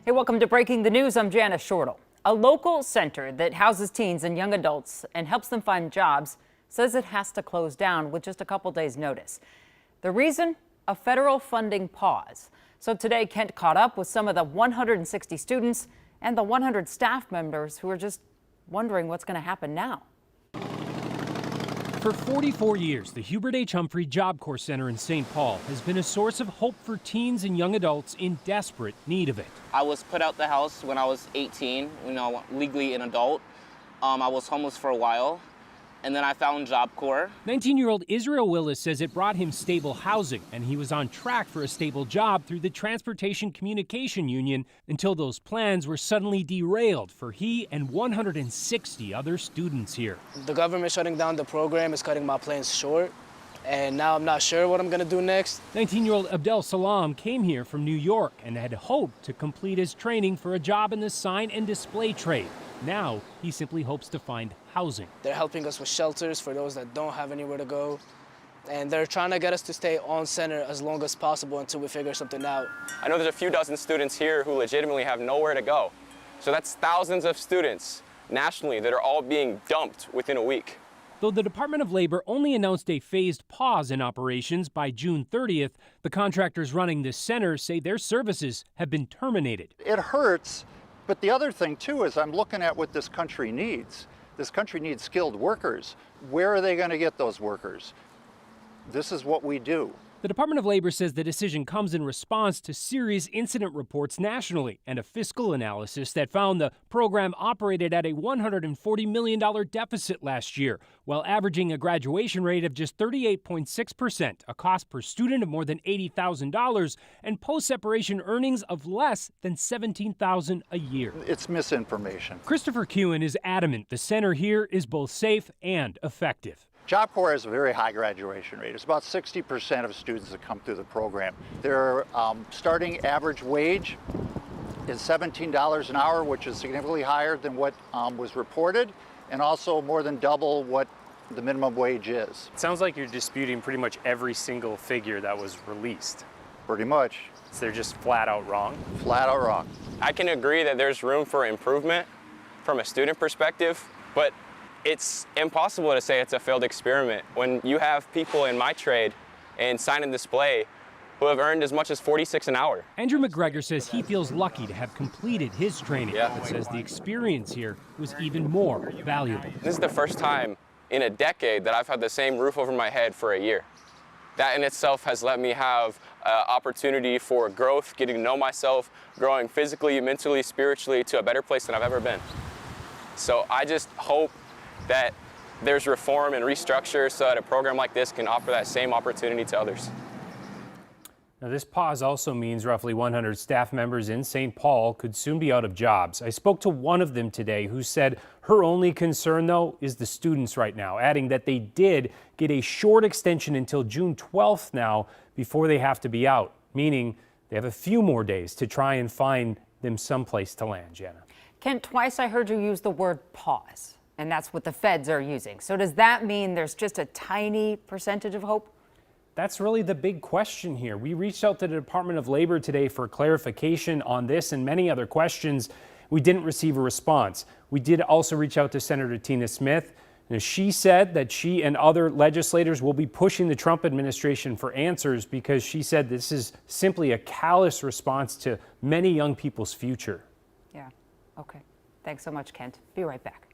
Hey, welcome to Breaking the News. I'm Janice Shortle. A local center that houses teens and young adults and helps them find jobs says it has to close down with just a couple days' notice. The reason? A federal funding pause. So today, Kent caught up with some of the 160 students and the 100 staff members who are just wondering what's going to happen now. For 44 years, the Hubert H. Humphrey Job Corps Center in St. Paul has been a source of hope for teens and young adults in desperate need of it. I was put out the house when I was 18, legally an adult. I was homeless for a while, and then I found Job Corps. 19-year-old Israel Willis says it brought him stable housing, and he was on track for a stable job through the Transportation Communication Union until those plans were suddenly derailed for he and 160 other students here. The government shutting down the program is cutting my plans short, and now I'm not sure what I'm going to do next. 19-year-old Abdel Salam came here from New York and had hoped to complete his training for a job in the sign and display trade. Now, he simply hopes to find housing. They're helping us with shelters for those that don't have anywhere to go. And they're trying to get us to stay on center as long as possible until we figure something out. I know there's a few dozen students here who legitimately have nowhere to go. So that's thousands of students nationally that are all being dumped within a week. Though the Department of Labor only announced a phased pause in operations by June 30th, the contractors running this center say their services have been terminated. It hurts, but the other thing too is I'm looking at what this country needs. This country needs skilled workers. Where are they going to get those workers? This is what we do. The Department of Labor says the decision comes in response to serious incident reports nationally and a fiscal analysis that found the program operated at a $140 million deficit last year, while averaging a graduation rate of just 38.6%, a cost per student of more than $80,000, and post-separation earnings of less than $17,000 a year. It's misinformation. Christopher Kewen is adamant the center here is both safe and effective. Job Corps has a very high graduation rate. It's about 60% of students that come through the program. Their starting average wage is $17 an hour, which is significantly higher than what was reported, and also more than double what the minimum wage is. It sounds like you're disputing pretty much every single figure that was released. Pretty much. So they're just flat out wrong? Flat out wrong. I can agree that there's room for improvement from a student perspective, but it's impossible to say it's a failed experiment when you have people in my trade and sign and display who have earned as much as $46 an hour. Andrew McGregor says he feels lucky to have completed his training, but says the experience here was even more valuable. This is the first time in a decade that I've had the same roof over my head for a year. That in itself has let me have opportunity for growth, getting to know myself, growing physically, mentally, spiritually to a better place than I've ever been. So I just hope that there's reform and restructure so that a program like this can offer that same opportunity to others. Now, this pause also means roughly 100 staff members in St. Paul could soon be out of jobs. I spoke to one of them today who said her only concern, though, is the students right now, adding that they did get a short extension until June 12th now before they have to be out, meaning they have a few more days to try and find them someplace to land, Jana. Kent, twice I heard you use the word pause, and that's what the feds are using. So does that mean there's just a tiny percentage of hope? That's really the big question here. We reached out to the Department of Labor today for clarification on this and many other questions. We didn't receive a response. We did also reach out to Senator Tina Smith. Now, she said that she and other legislators will be pushing the Trump administration for answers because she said this is simply a callous response to many young people's future. Yeah, okay. Thanks so much, Kent. Be right back.